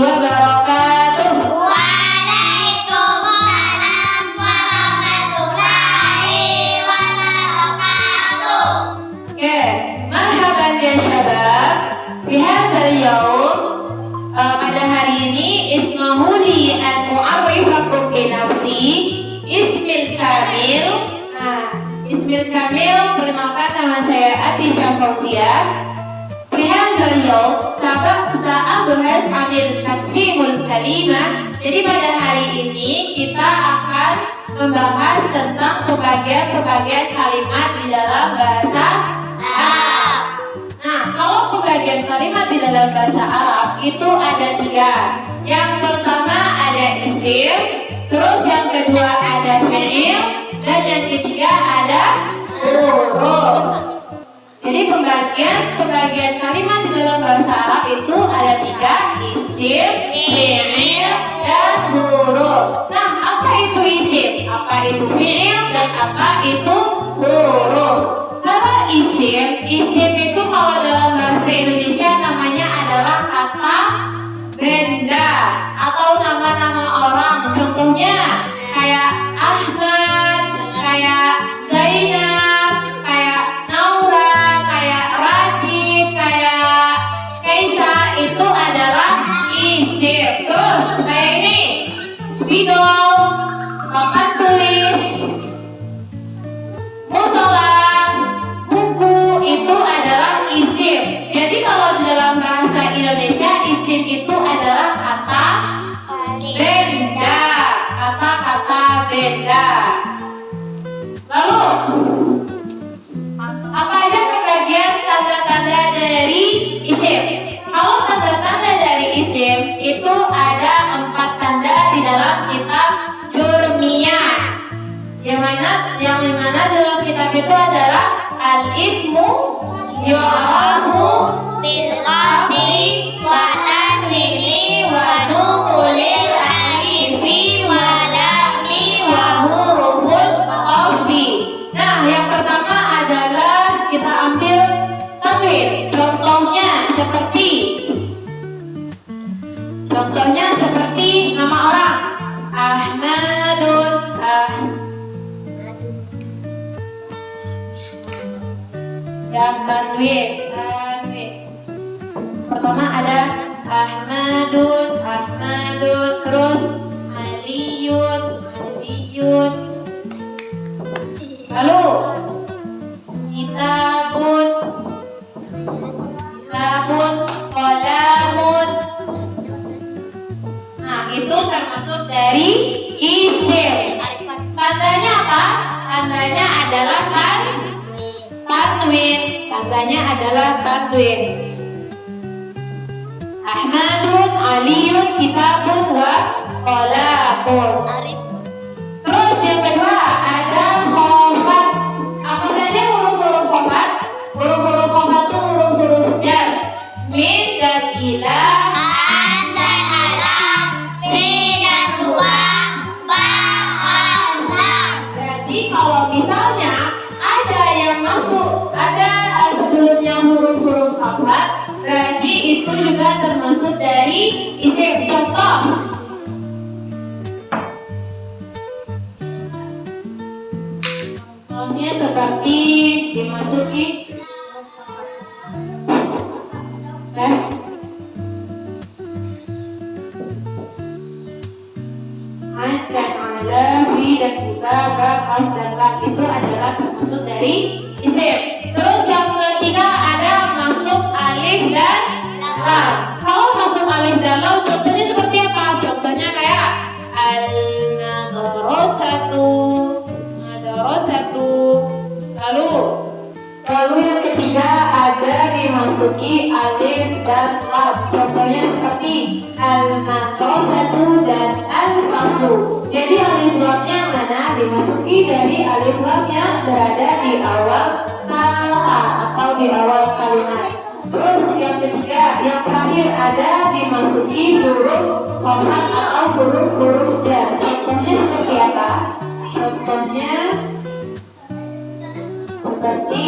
wabarakatuh. Waalaikumsalam warahmatullahi wabarakatuh. Oke, marhaban ya syabab. Di hadzal yaum, pada hari ini ismahuli an mu'arrifakum bi nafsi ismil kamil. Ismil kamil, perkenalkan nama saya Atisha Fauziah. Di hadzal yaum, saat bahas anil taqsimul kalimah. Jadi pada hari ini kita akan membahas tentang pembagian kalimat di dalam bahasa Arab. Nah, kalau pembagian kalimat di dalam bahasa Arab itu ada 3. Yang pertama ada isim, terus yang kedua ada fi'il, dan yang ketiga ada huruf. Jadi pembagian kalimat di dalam bahasa Arab itu ada 3, isim, fi'il, dan huruf. Nah, apa itu isim? Apa itu fi'il? Dan apa itu huruf? Kalau isim itu kalau dalam bahasa Indonesia namanya adalah kata benda atau nama-nama orang. Contohnya kayak Ahmad, kayak Zainab, kayak Naura, kayak Radif, kayak Kaisa, itu adalah isim. Terus kayak ini, spidol, papan tulis, musola, buku, itu adalah isim. Jadi kalau di dalam bahasa Indonesia isim itu adalah kata benda, kata-kata benda. Lalu apa aja pembagian tanda-tanda dari isim? Kalau tanda-tanda dari isim itu ada 4 tanda di dalam kitab Jurmiyah. Yang mana dalam kitab itu adalah al-ismu yu'rafu bil qafdi wa tanwini wa nuqulil alifi wa lami wa huruful qafdi. Nah, yang pertama adalah kita ambil tanwin. Contohnya seperti nama orang Ahmadun, yang tanwin. Pertama ada Ahmadun, terus Aliyun. Lalu kitabun, qalamun. Nah, itu termasuk dari isim. Tandanya apa? Tandanya adalah tanwin. Ahmadun, Aliyun, kitabun, wa qalamun. Terus yang kedua ada khofat. Apa saja huruf-huruf khofat? Huruf-huruf khofat itu huruf-huruf jar. Min dan ila, an dan alam, fi dan huwa, ba, al, lam. Jadi kalau misalnya ada yang masuk, ada sebelumnya huruf-huruf khofat, berarti itu juga termasuk dari isim. Contoh, contohnya seperti dimasuki tes. An dan ala, fi dan kita, ba, kaf dan lam itu adalah termasuk dari isim. Terus yang ketiga ada masuk alif dan lam. Kalau masuk alif dan lam contohnya seperti apa? Contohnya kayak al-madrasatu. Lalu yang ketiga ada dimasuki alif dan lam. Contohnya seperti al-madrasatu dan al-faslu. Jadi alif lamnya mana? Dimasuki dari alif lam yang berada di awal kata atau di awal kalimat. Terus yang ketiga, yang terakhir ada dimasuki huruf khofat atau huruf jar. Contohnya seperti apa? Contohnya seperti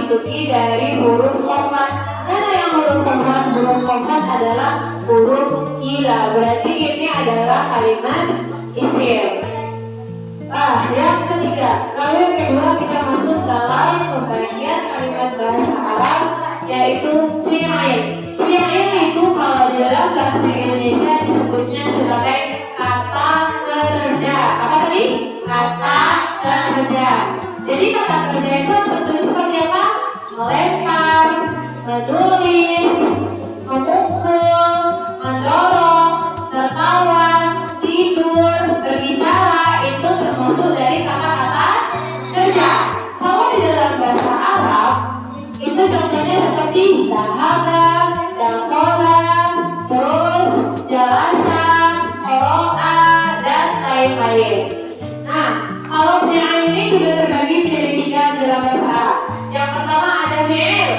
dimasuki dari huruf khafat. Mana yang huruf khafat? Huruf khafat adalah huruf ila. Berarti ini adalah kalimat isim. Yang ketiga, lalu yang kedua kita masuk dalam pembagian kalimat bahasa Arab, yaitu fi'il. Fi'il itu kalau di dalam bahasa Indonesia disebutnya sebagai kata kerja. Apa tadi? Kata kerja. Jadi kata kerja itu tertulis seperti apa? Melempar, menulis, memukul, mendorong, tertawa, tidur, berbicara, itu termasuk dari kata-kata kerja. Kalau di dalam bahasa Arab itu contohnya seperti dhahaba, dakhala, terus jalasa, qara'a, dan lain-lain. Nah, kalau fi'il ini juga terbagi menjadi 3 dalam bahasa Arab. Yang pertama ada fi'il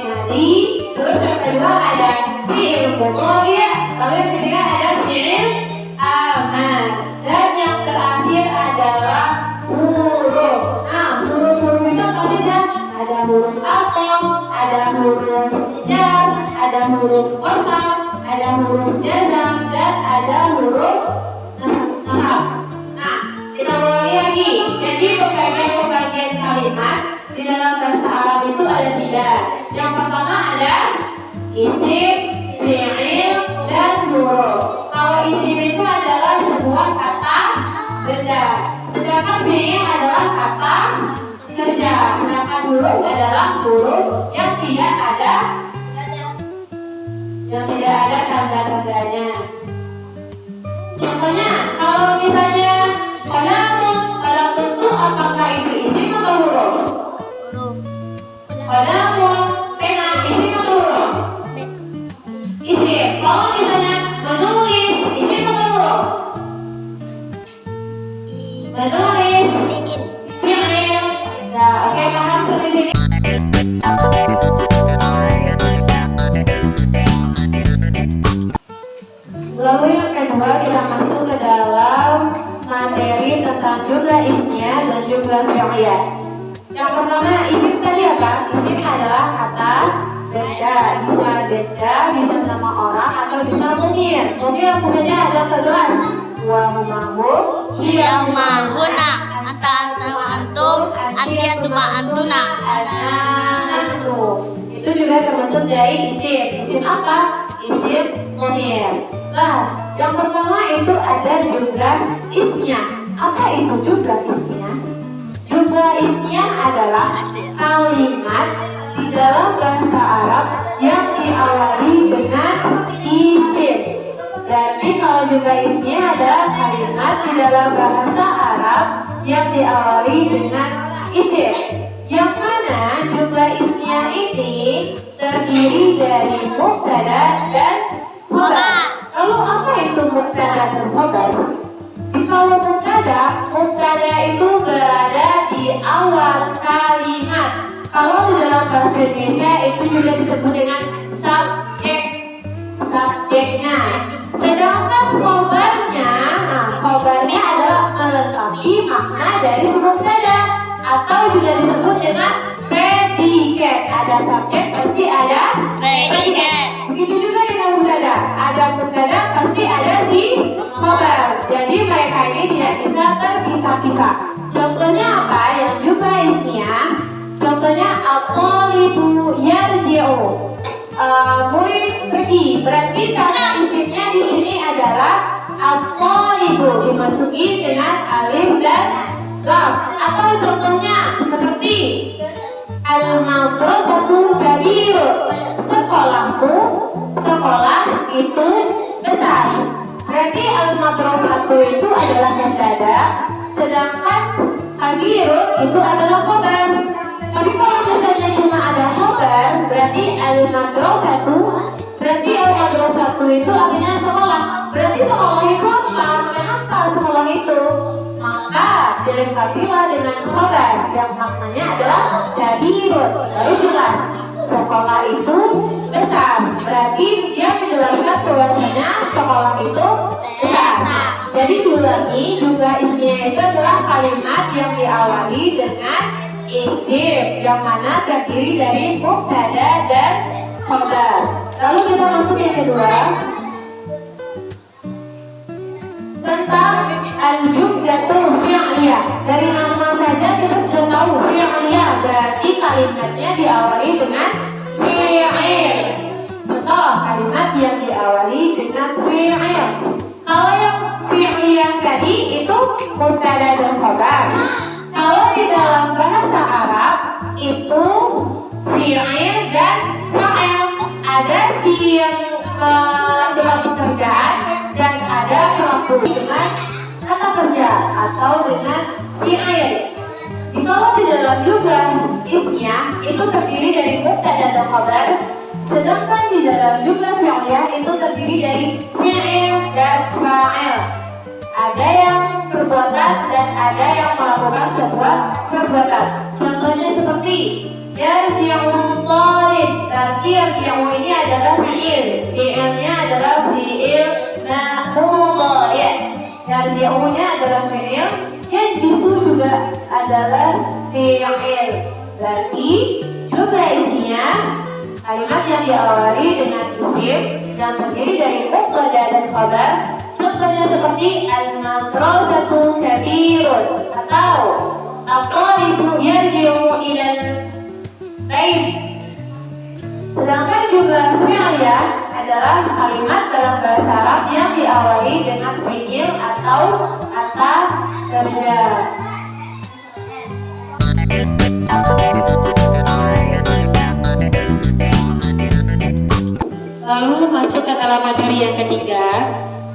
madhi, terus yang kedua ada fi'il mudhari', lalu yang ketiga ada fi'il amar, dan yang terakhir adalah huruf. Nah, huruf-huruf itu apa saja? Ada huruf ataf, ada huruf jar, ada huruf qasam, ada huruf jazam, dan ada huruf nasab. Nah, kita ulangi lagi. Jadi pembagian kalimat di dalam bahasa Arab itu ada 3. Yang pertama ada isim, fi'il, dan huruf. Kalau isim itu adalah sebuah kata benda, sedangkan fi'il adalah kata kerja, sedangkan huruf adalah huruf yang tidak ada tanda-tandanya. Contohnya, kalau misalnya qalamun itu apakah itu isim atau huruf? Qalamun, pena, isim atau huruf? Isim. Kalau misalnya menulis, isim atau huruf? Menulis, fi'il. Nah, oke, paham sampai sini? Lalu yang kedua kita masuk ke dalam materi tentang jumlah ismiyah dan jumlah fi'liyah. Yang pertama, isim tadi apa? Isim adalah kata benda, bisa benda, bisa nama orang, atau bisa mumir. Mumir apa saja ada 14. Wa humahum, Hiya mahuna, anta wa antum, antia tuma antuna. ananatu. Itu juga termasuk dari isim. Isim apa? Isim mumir. Nah, yang pertama itu ada jumlah ismiyah. Apa itu jumlah ismiyah? Jumlah ismiyah adalah kalimat di dalam bahasa Arab yang diawali dengan isim. Berarti kalau jumlah ismiyah adalah kalimat di dalam bahasa Arab yang diawali dengan isim. Yang mana jumlah ismiyah ini terdiri dari mubtada dan khabar. Lalu apa itu mubtada dan khabar? Kalau mubtada itu berada di awal kalimat. Kalau di dalam bahasa Indonesia itu juga disebut dengan subjeknya. Sedangkan khabarnya adalah melengkapi makna dari mubtada, atau juga disebut dengan predikat. Ada subjek pasti ada Predikat. Begitu juga dengan mubtada. Ada mubtada pasti ada si khabar. Jadi mereka ini tidak bisa terpisah-pisah. Contohnya apa? Yang jumlah ismiyah. Contohnya al-thalibu yarji'u. Murid pergi. Berarti kata isimnya di sini adalah al-thalibu, dimasuki dengan alif dan lam. Atau contohnya seperti al-madrasatu kabirun. Sekolahku, sekolah itu besar. Berarti al-madrasatu itu adalah mubtada, sedangkan kabirun itu adalah khabar. Tapi kalau misalnya cuma ada khabar, berarti al-madrasatu, berarti al-madrasatu itu artinya sekolah. Berarti sekolah itu apa? Kenapa sekolah itu? Maka dilengkapilah dengan khabar yang maknanya adalah kabirun. Baru jelas sekolah itu besar. Berarti dia menjelaskan bahwasanya sekolah itu besar. Jadi diulangi, jumlah ismiyah itu adalah kalimat yang diawali dengan isim yang mana terdiri dari mubtada dan khabar. Lalu kita masuk yang kedua tentang al-jumlatul fi'liyah. Dari nama saja kita sudah tahu fi'liyah berarti kalimatnya diawali dengan fi'il. Contoh kalimat yang diawali dengan fi'il. Kalau yang fi'liyah tadi itu mubtada dan khabar. Kalau di dalam bahasa Arab itu fi'il dan fa'il. Ada si yang melakukan pekerjaan dan ada pelaku dengan kata kerja atau dengan fi'il. Jikalau di dalam jumlah isnya itu terdiri dari mubtada dan khabar, sedangkan di dalam jumlah fi'liyah itu terdiri dari fi'il dan fa'il. Ada yang perbuatan dan ada yang melakukan sebuah perbuatan. Contohnya seperti yarji'u talib. Berarti yarji'u ini adalah fi'il. Fi'ilnya adalah fi'il mudhari'. Yarji'unya adalah fi'il. Yajlisu juga adalah fi'il. Berarti jumlah isinya kalimat yang diawali dengan isim yang terdiri dari mubtada dan khabar. Contohnya seperti al-madrasatu kabirun atau at-talibu yarji'u ilal bait. Sedangkan jumlah fi'liyah adalah kalimat dalam bahasa Arab yang diawali dengan fi'il atau kata kerja. Lalu masuk ke dalam materi yang ketiga,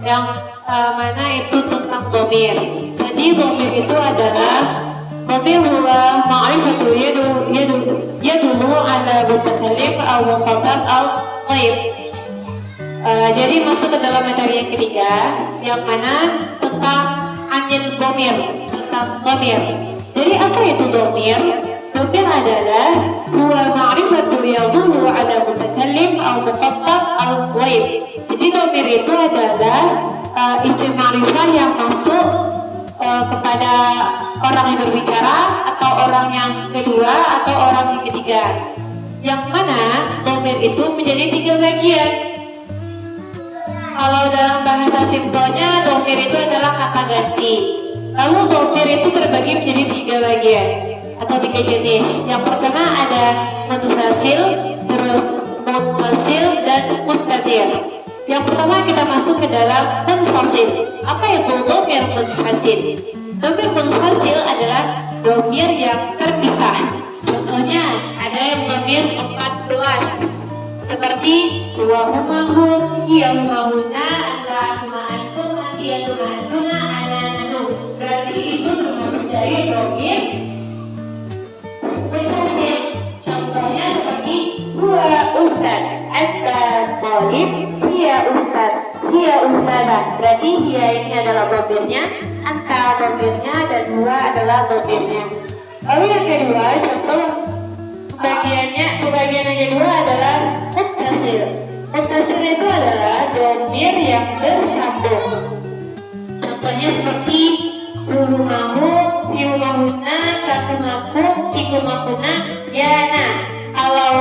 yang mana itu tentang dhamir. Jadi dhamir itu adalah dhamir huwa ma'rifatu yadullu ala mutakallim aw mukhatab aw ghaib. Jadi masuk ke dalam materi yang ketiga, yang mana tentang anil dhamir, tentang dhamir. Jadi apa itu dhamir? Dhamir adalah huwa ma'rifatu yadullu ala mutakallim aw mukhatab aw ghaib. Jadi dhamir itu adalah isim ma'rifah yang masuk kepada orang yang berbicara atau orang yang kedua atau orang yang ketiga. Yang mana dhamir itu menjadi 3 bagian. Kalau dalam bahasa simpelnya dhamir itu adalah kata ganti. Lalu dhamir itu terbagi menjadi 3 bagian atau 3 jenis. Yang pertama ada munfasil, terus muttasil dan mustatir. Yang pertama kita masuk ke dalam munfasil. Apa itu dhamir munfasil? Dhamir munfasil adalah dhamir yang terpisah. Contohnya ada yang dhamir 14 seperti wahumahum, hiyahumahuna, antahuma antum, antiyatuma antuna, anananu. Berarti itu termasuk dari dhamir munfasil. Contohnya seperti huwa ustad, anta talib, hiya ustad, hiya ustadah. Berarti hiya ini adalah dhamirnya, anta dhamirnya, dan huwa adalah dhamirnya. Lalu yang kedua, contoh pembagian yang kedua adalah muttasil. Muttasil itu adalah dhamir yang bersambung. Contohnya seperti hulumahu, hiumahuna, kakumakum, ikumakuna, yana. Kalau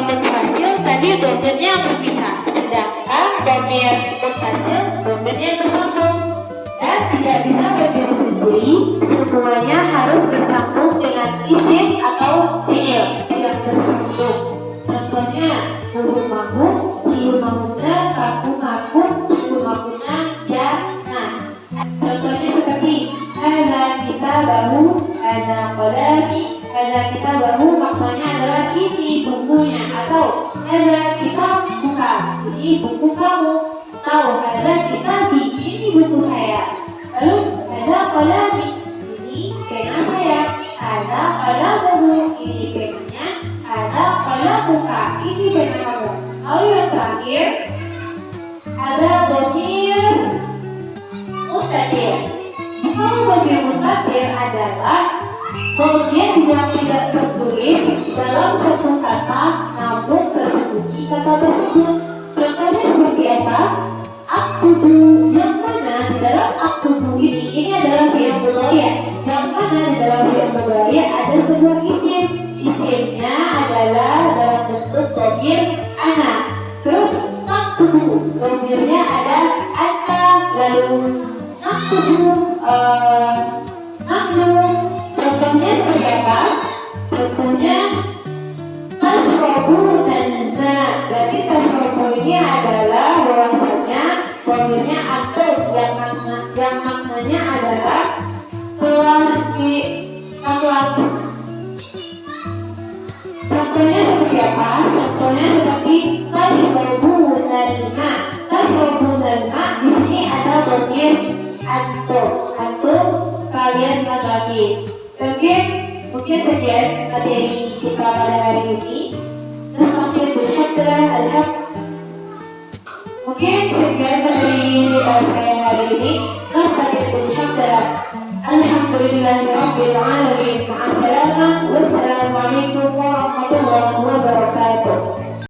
munfasil tadi dhamirnya berpisah, sedangkan dhamir muttasil dhamirnya bersambung dan tidak bisa berdiri sendiri. Semuanya harus bersambung dengan isim atau fi'il yang bersambung. Contohnya hurumahu, hiumahuna, kakumakum, ikumakuna, yana. Contohnya seperti hadza kitabahu, hadza qalami, hadza kitabahu maksudnya adalah ini bukunya, atau hadza kitabuka, ini buku kamu, atau hadza kitabi, ini buku saya. Lalu hadza qalami, ini pena saya, hadza qalamuhu, ini penanya, hadza qalamuka, ini pena kamu. Lalu yang terakhir ada dhamir mustatir. Jika dhamir mustatir adalah dhamir yang tidak tertulis dalam satu kata namun tersembunyi kata tersebut. Contohnya seperti apa? Akudu, yang mana di dalam akudu ini adalah fi'il mudhari', yang mana di dalam fi'il mudhari' ada sebuah naktubu. Domirnya ada anta, lalu naktubu, nahnu. Contohnya seperti apa? Contohnya tashrabuna al-ma. Berarti tashrabu ini adalah bahwasanya domirnya antum yang maknanya adalah telah laki-laki. Contohnya seperti apa? Contohnya seperti tashrabuna al-ma. Tashrabuna al-ma di sini ada domir antum. Antum kalian laki-laki. Oke, mungkin sekian materi kita pada hari ini. Terima kasih.